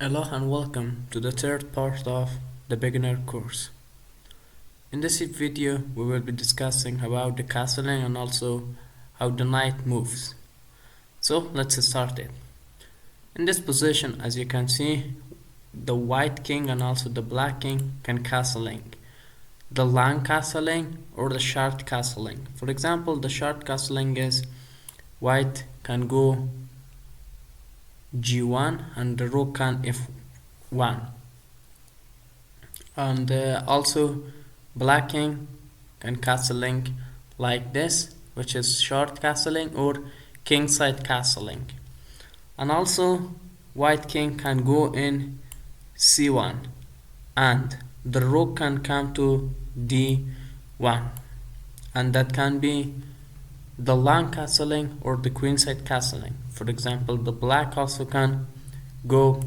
Hello and welcome to the third part of the beginner course. In this video we will be discussing about the castling and also how the knight moves. So let's start it. In this position, as you can see, the white king and also the black king can castling. The long castling or the short castling. For example, the short castling is white can go g1 and the rook can f1, and also black king can castling like this, which is short castling or kingside castling. And also white king can go in c1 and the rook can come to d1, and that can be the long castling or the queenside castling. For example, the black also can go,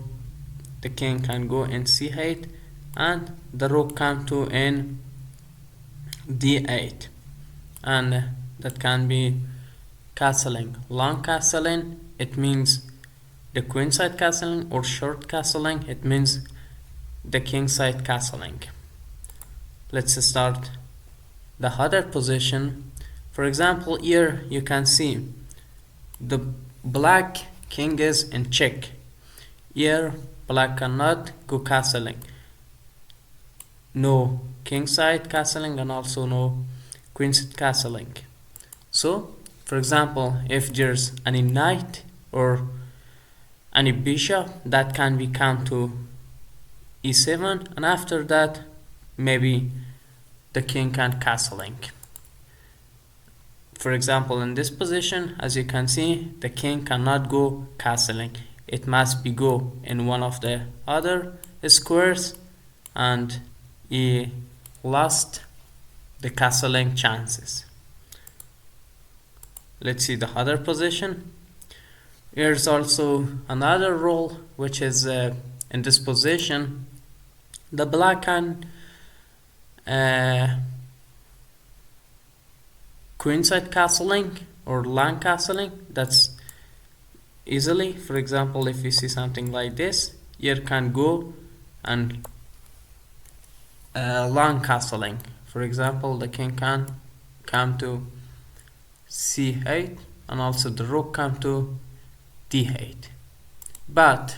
the king can go in c8 and the rook come to in d8, and that can be castling. Long castling, it means the queenside castling, or short castling, it means the kingside castling. Let's start the other position. For example, here you can see the black king is in check. Here black cannot go castling. No kingside castling and also no queenside castling. So, for example, if there's any knight or any bishop, that can be come to e7, and after that maybe the king can castling. For example, in this position, as you can see, the king cannot go castling. It must be go in one of the other squares, and he lost the castling chances. Let's see the other position. Here's also another rule, which is in this position, the black can queenside castling or long castling. That's easily. For example, if you see something like this, here can go and long castling. For example, the king can come to c8 and also the rook come to d8. But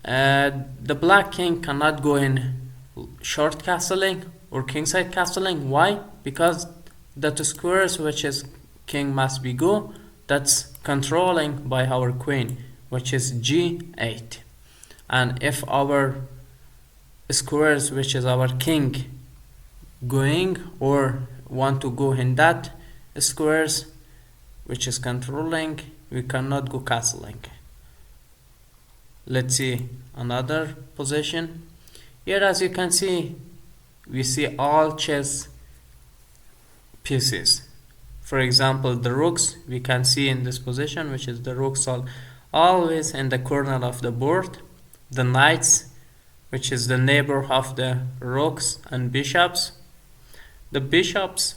the black king cannot go in short castling or kingside castling. Why? Because that squares which is king must be go, that's controlling by our queen, which is g8. And if our squares which is our king going or want to go in that squares which is controlling, we cannot go castling. Let's see another position. Here, as you can see, we see all chess pieces. For example, the rooks we can see in this position, which is the rooks are always in the corner of the board. The knights, which is the neighbor of the rooks and bishops. The bishops,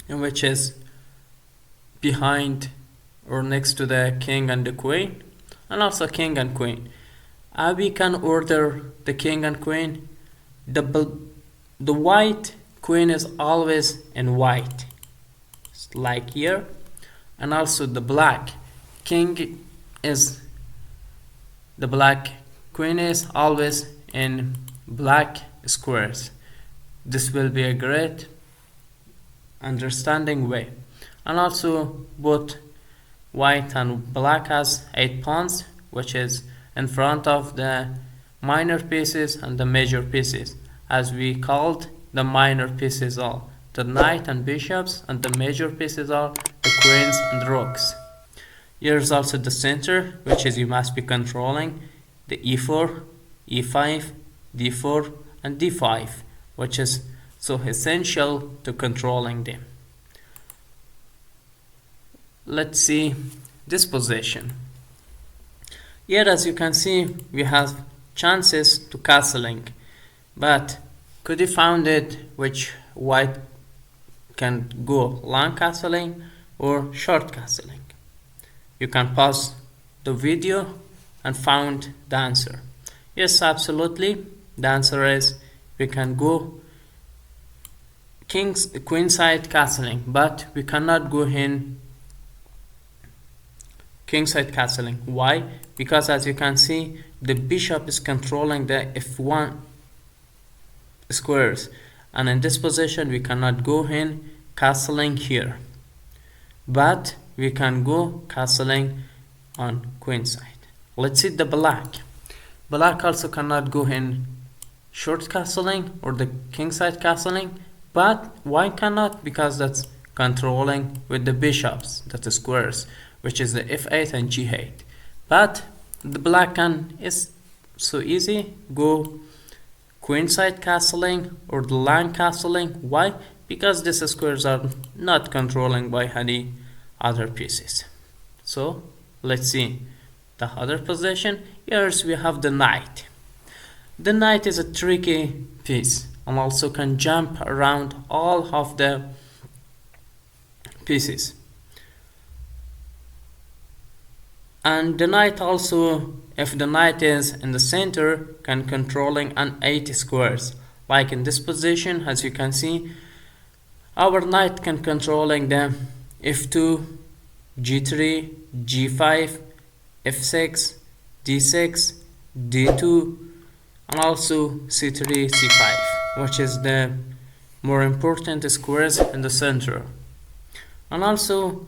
which is behind or next to the king and the queen, and also king and queen. We can order the king and queen. The white queen is always in white, like here, and also the black king is, the black queen is always in black squares. This will be a great understanding way. And also both white and black has 8 pawns, which is in front of the minor pieces and the major pieces, as we called the minor pieces are the knight and bishops, and the major pieces are the queens and rooks. Here's also the center, which is you must be controlling the e4, e5, d4 and d5, which is so essential to controlling them. Let's see this position. Here, as you can see, we have chances to castling, but could you found it which white can go long castling or short castling? You can pause the video and found the answer? Yes, absolutely. The answer is we can go queenside castling, but we cannot go in kingside castling. Why? Because as you can see, the bishop is controlling the f1 squares, and in this position we cannot go in castling here, but we can go castling on queenside. Let's see the black also cannot go in short castling or the kingside castling, but why cannot? Because that's controlling with the bishops, that is squares, which is the f8 and g8. But the black can is so easy, go queenside castling or the line castling. Why? Because these squares are not controlling by any other pieces. So let's see the other position. Here we have the knight. The knight is a tricky piece and also can jump around all of the pieces. And the knight also, if the knight is in the center, can controlling an 8 squares. Like in this position, as you can see, our knight can controlling the f2, g3, g5, f6, d6, d2, and also c3, c5, which is the more important squares in the center. And also,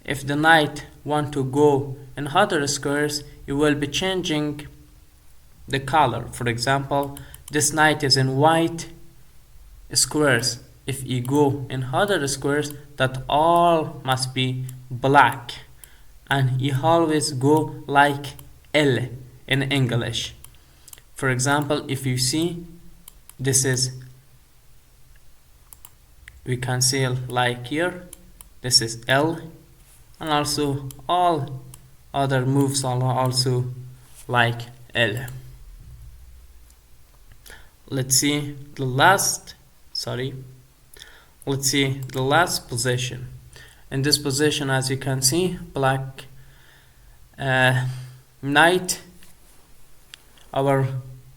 if the knight want to go in other squares, you will be changing the color. For example, this knight is in white squares. If you go in other squares, that all must be black, and you always go like L in English. For example, if you see this is, we can say like here, this is L, and also all other moves are also like L. Let's see the last position. In this position, as you can see, black knight, our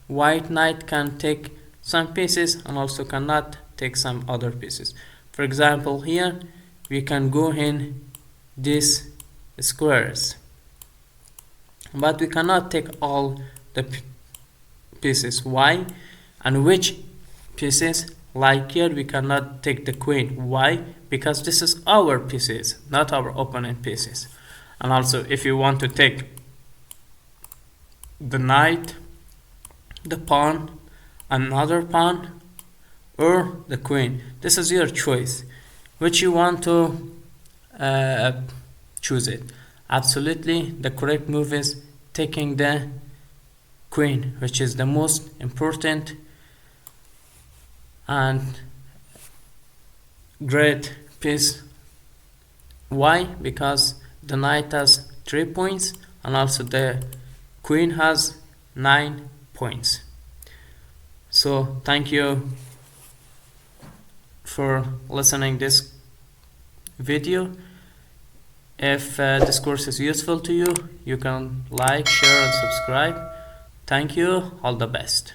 white knight can take some pieces and also cannot take some other pieces. For example, here we can go in these squares, but we cannot take all the pieces. Why? And which pieces? Like here we cannot take the queen. Why? Because this is our pieces, not our opponent pieces. And also, if you want to take the knight, the pawn, another pawn, or the queen, this is your choice. Which you want to choose it. Absolutely, the correct move is taking the queen, which is the most important and great piece. Why? Because the knight has 3 points and also the queen has 9 points. So thank you for listening this video. If this course is useful to you, you can like, share and subscribe. Thank you. All the best.